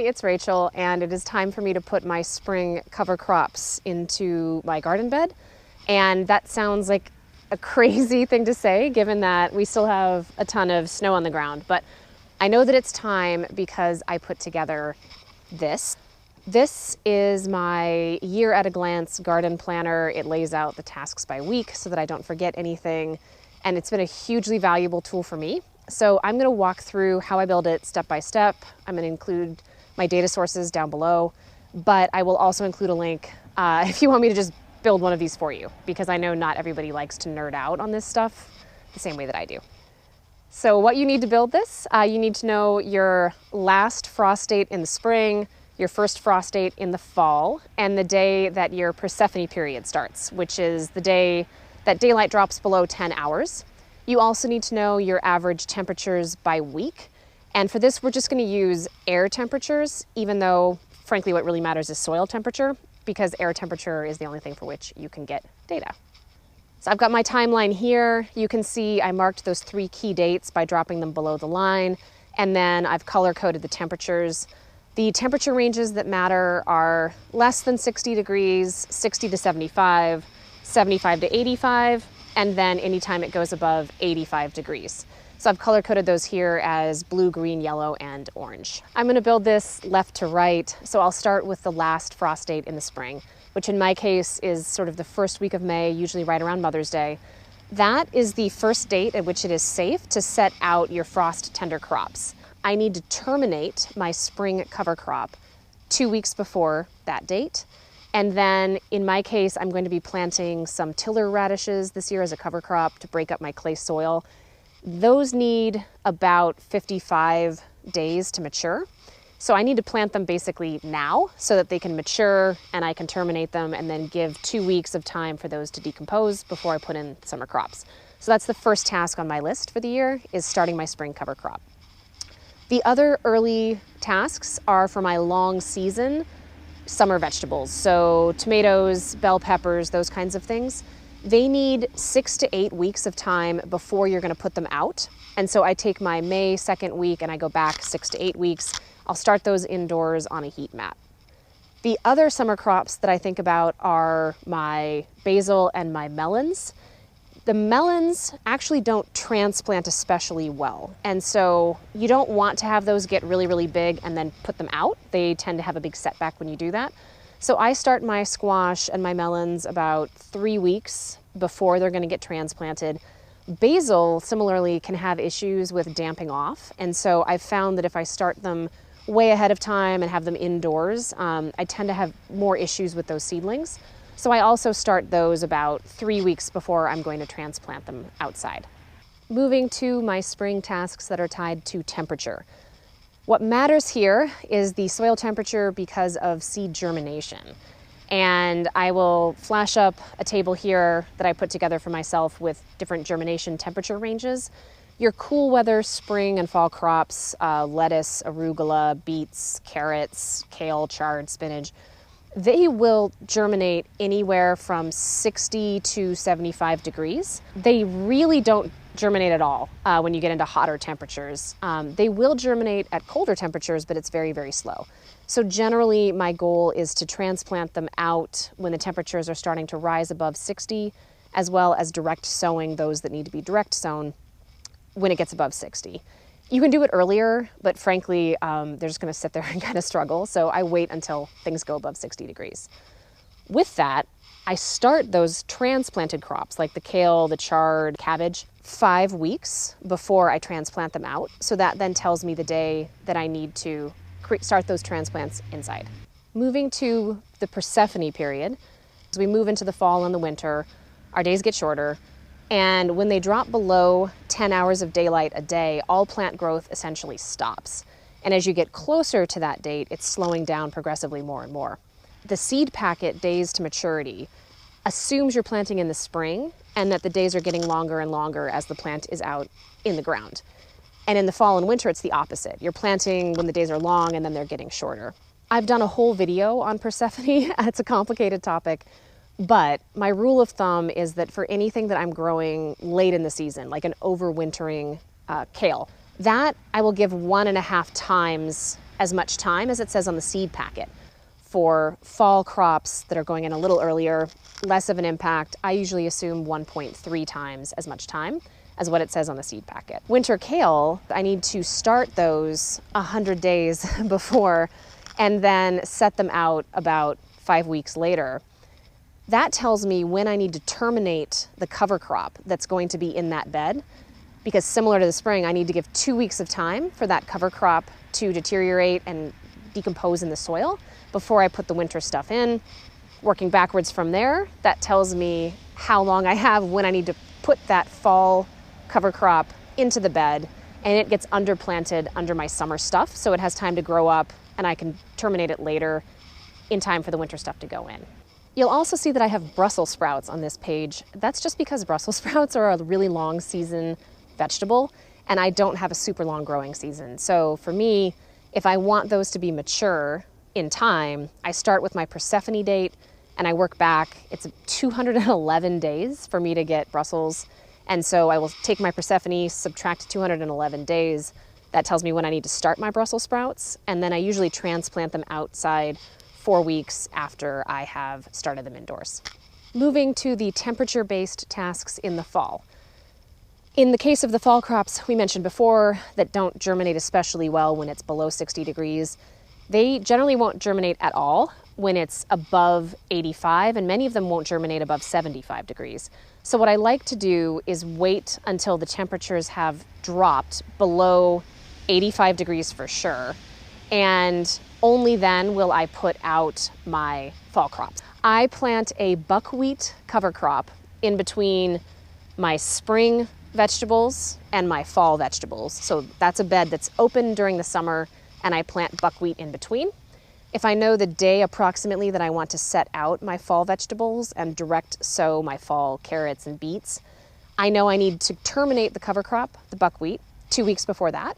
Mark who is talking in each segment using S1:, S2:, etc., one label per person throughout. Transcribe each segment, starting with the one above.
S1: it's Rachel, and it is time for me to put my spring cover crops into my garden bed. And that sounds like a crazy thing to say, given that we still have a ton of snow on the ground, but I know that it's time because I put together this. This is my year at a glance garden planner. It lays out the tasks by week so that I don't forget anything, and it's been a hugely valuable tool for me. So I'm gonna walk through how I build it step by step. I'm gonna include my data sources down below, but I will also include a link if you want me to just build one of these for you, because I know not everybody likes to nerd out on this stuff the same way that I do. So what you need to build this, you need to know your last frost date in the spring, your first frost date in the fall, and the day that your Persephone period starts, which is the day that daylight drops below 10 hours. You also need to know your average temperatures by week. And for this, we're just gonna use air temperatures, even though, frankly, what really matters is soil temperature, because air temperature is the only thing for which you can get data. So I've got my timeline here. You can see I marked those 3 key dates by dropping them below the line, and then I've color-coded the temperatures. The temperature ranges that matter are less than 60 degrees, 60 to 75, 75 to 85, and then anytime it goes above 85 degrees. So I've color-coded those here as blue, green, yellow, and orange. I'm gonna build this left to right, so I'll start with the last frost date in the spring, which in my case is sort of the first week of May, usually right around Mother's Day. That is the first date at which it is safe to set out your frost tender crops. I need to terminate my spring cover crop 2 weeks before that date. And then in my case, I'm going to be planting some tiller radishes this year as a cover crop to break up my clay soil. Those need about 55 days to mature. So I need to plant them basically now so that they can mature and I can terminate them and then give 2 weeks of time for those to decompose before I put in summer crops. So that's the first task on my list for the year, is starting my spring cover crop. The other early tasks are for my long season summer vegetables. So tomatoes, bell peppers, those kinds of things. They need 6 to 8 weeks of time before you're gonna put them out. And so I take my May 2nd week and I go back 6 to 8 weeks. I'll start those indoors on a heat mat. The other summer crops that I think about are my basil and my melons. The melons actually don't transplant especially well. And so you don't want to have those get really, really big and then put them out. They tend to have a big setback when you do that. So I start my squash and my melons about 3 weeks before they're gonna get transplanted. Basil, similarly, can have issues with damping off. And so I've found that if I start them way ahead of time and have them indoors, I tend to have more issues with those seedlings. So I also start those about 3 weeks before I'm going to transplant them outside. Moving to my spring tasks that are tied to temperature. What matters here is the soil temperature because of seed germination. And I will flash up a table here that I put together for myself with different germination temperature ranges. Your cool weather spring and fall crops, lettuce, arugula, beets, carrots, kale, chard, spinach, they will germinate anywhere from 60 to 75 degrees. They really don't germinate at all when you get into hotter temperatures. They will germinate at colder temperatures, but it's very, very slow. So generally my goal is to transplant them out when the temperatures are starting to rise above 60, as well as direct sowing those that need to be direct sown when it gets above 60. You can do it earlier, but frankly, they're just gonna sit there and kind of struggle. So I wait until things go above 60 degrees. With that, I start those transplanted crops like the kale, the chard, cabbage, 5 weeks before I transplant them out. So that then tells me the day that I need to start those transplants inside. Moving to the Persephone period, as we move into the fall and the winter, our days get shorter. And when they drop below 10 hours of daylight a day, all plant growth essentially stops. And as you get closer to that date, it's slowing down progressively more and more. The seed packet days to maturity assumes you're planting in the spring and that the days are getting longer and longer as the plant is out in the ground. And in the fall and winter, it's the opposite. You're planting when the days are long and then they're getting shorter. I've done a whole video on Persephone. It's a complicated topic. But my rule of thumb is that for anything that I'm growing late in the season, like an overwintering kale, that I will give 1.5 times as much time as it says on the seed packet. For fall crops that are going in a little earlier, less of an impact, I usually assume 1.3 times as much time as what it says on the seed packet. Winter kale, I need to start those 100 days before and then set them out about 5 weeks later. That tells me when I need to terminate the cover crop that's going to be in that bed, because similar to the spring, I need to give 2 weeks of time for that cover crop to deteriorate and decompose in the soil before I put the winter stuff in. Working backwards from there, that tells me how long I have when I need to put that fall cover crop into the bed, and it gets underplanted under my summer stuff, so it has time to grow up and I can terminate it later in time for the winter stuff to go in. You'll also see that I have Brussels sprouts on this page. That's just because Brussels sprouts are a really long season vegetable, and I don't have a super long growing season. So for me, if I want those to be mature in time, I start with my Persephone date and I work back. It's 211 days for me to get Brussels. And so I will take my Persephone, subtract 211 days. That tells me when I need to start my Brussels sprouts. And then I usually transplant them outside 4 weeks after I have started them indoors. Moving to the temperature-based tasks in the fall. In the case of the fall crops we mentioned before that don't germinate especially well when it's below 60 degrees, they generally won't germinate at all when it's above 85, and many of them won't germinate above 75 degrees. So what I like to do is wait until the temperatures have dropped below 85 degrees for sure, and only then will I put out my fall crops. I plant a buckwheat cover crop in between my spring vegetables and my fall vegetables. So that's a bed that's open during the summer, and I plant buckwheat in between. If I know the day approximately that I want to set out my fall vegetables and direct sow my fall carrots and beets, I know I need to terminate the cover crop, the buckwheat, 2 weeks before that.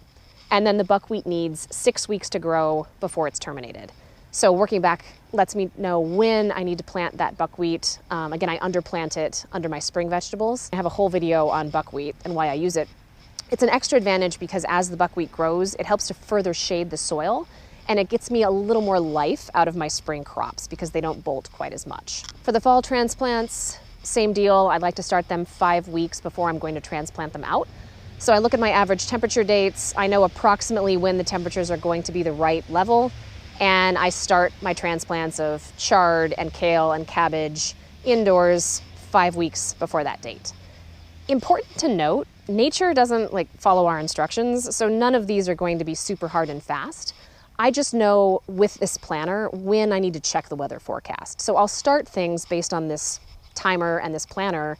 S1: And then the buckwheat needs 6 weeks to grow before it's terminated. So working back lets me know when I need to plant that buckwheat. Again, I underplant it under my spring vegetables. I have a whole video on buckwheat and why I use it. It's an extra advantage because as the buckwheat grows, it helps to further shade the soil, and it gets me a little more life out of my spring crops because they don't bolt quite as much. For the fall transplants, same deal. I'd like to start them 5 weeks before I'm going to transplant them out. So I look at my average temperature dates. I know approximately when the temperatures are going to be the right level, and I start my transplants of chard and kale and cabbage indoors 5 weeks before that date. Important to note, nature doesn't follow our instructions, so none of these are going to be super hard and fast. I just know with this planner when I need to check the weather forecast. So I'll start things based on this timer and this planner,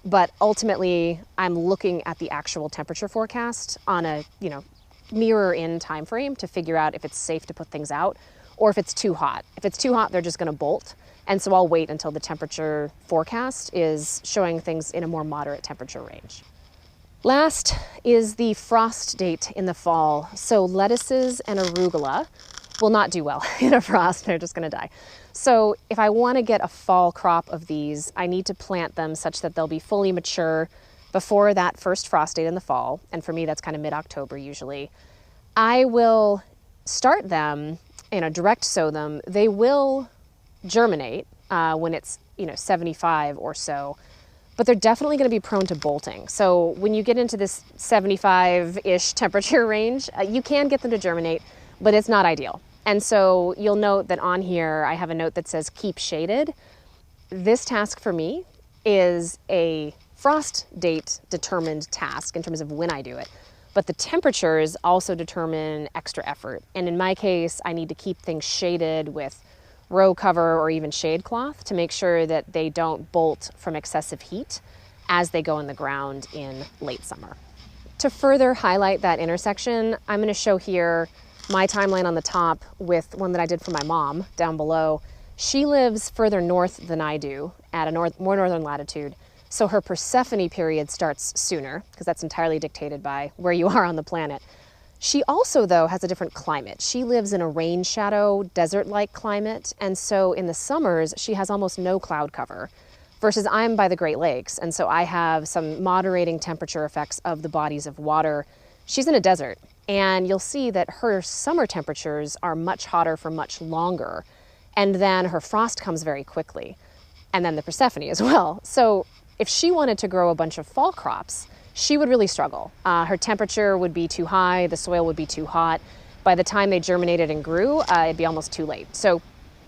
S1: but ultimately I'm looking at the actual temperature forecast on a mirror in time frame to figure out if it's safe to put things out or if it's too hot. If it's too hot, they're just going to bolt. And so I'll wait until the temperature forecast is showing things in a more moderate temperature range. Last is the frost date in the fall. So lettuces and arugula will not do well in a frost. They're just going to die. So if I want to get a fall crop of these, I need to plant them such that they'll be fully mature before that first frost date in the fall. And for me, that's kind of mid-October usually. I will start them, direct sow them. They will germinate when it's 75 or so, but they're definitely going to be prone to bolting. So when you get into this 75-ish temperature range, you can get them to germinate, but it's not ideal. And so you'll note that on here, I have a note that says keep shaded. This task for me is a frost date determined task in terms of when I do it, but the temperatures also determine extra effort. And in my case, I need to keep things shaded with row cover or even shade cloth to make sure that they don't bolt from excessive heat as they go in the ground in late summer. To further highlight that intersection, I'm going to show here my timeline on the top with one that I did for my mom down below. She lives further north than I do at a more northern latitude. So her Persephone period starts sooner because that's entirely dictated by where you are on the planet. She also, though, has a different climate. She lives in a rain shadow, desert-like climate, and so in the summers, she has almost no cloud cover, versus I'm by the Great Lakes, and so I have some moderating temperature effects of the bodies of water. She's in a desert, And you'll see that her summer temperatures are much hotter for much longer. And then her frost comes very quickly. And then the Persephone as well. So if she wanted to grow a bunch of fall crops, she would really struggle. Her temperature would be too high, the soil would be too hot. By the time they germinated and grew, it'd be almost too late. So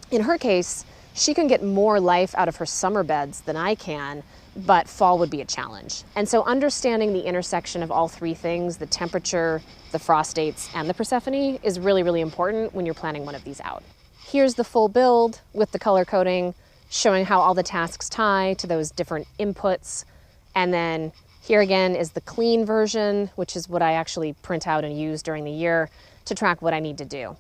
S1: in her case, she can get more life out of her summer beds than I can, but fall would be a challenge. And so understanding the intersection of all three things, the temperature, the frost dates, and the Persephone, is really, really important when you're planning one of these out. Here's the full build with the color coding, showing how all the tasks tie to those different inputs. And then here again is the clean version, which is what I actually print out and use during the year to track what I need to do.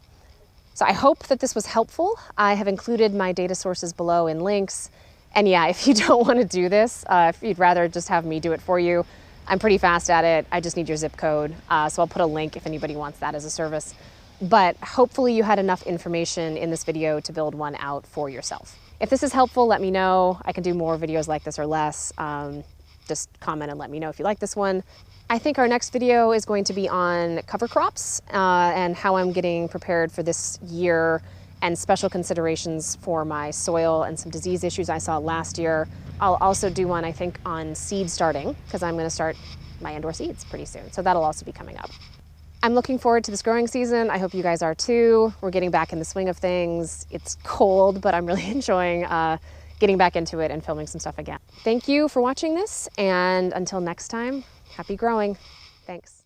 S1: So I hope that this was helpful. I have included my data sources below in links. And yeah, if you don't want to do this, if you'd rather just have me do it for you, I'm pretty fast at it. I just need your zip code. So I'll put a link if anybody wants that as a service. But hopefully you had enough information in this video to build one out for yourself. If this is helpful, let me know. I can do more videos like this or less. Just comment and let me know if you like this one. I think our next video is going to be on cover crops and how I'm getting prepared for this year and special considerations for my soil and some disease issues I saw last year. I'll also do one, I think, on seed starting because I'm going to start my indoor seeds pretty soon. So that'll also be coming up. I'm looking forward to this growing season. I hope you guys are too. We're getting back in the swing of things. It's cold, but I'm really enjoying getting back into it and filming some stuff again. Thank you for watching this, and until next time, happy growing. Thanks.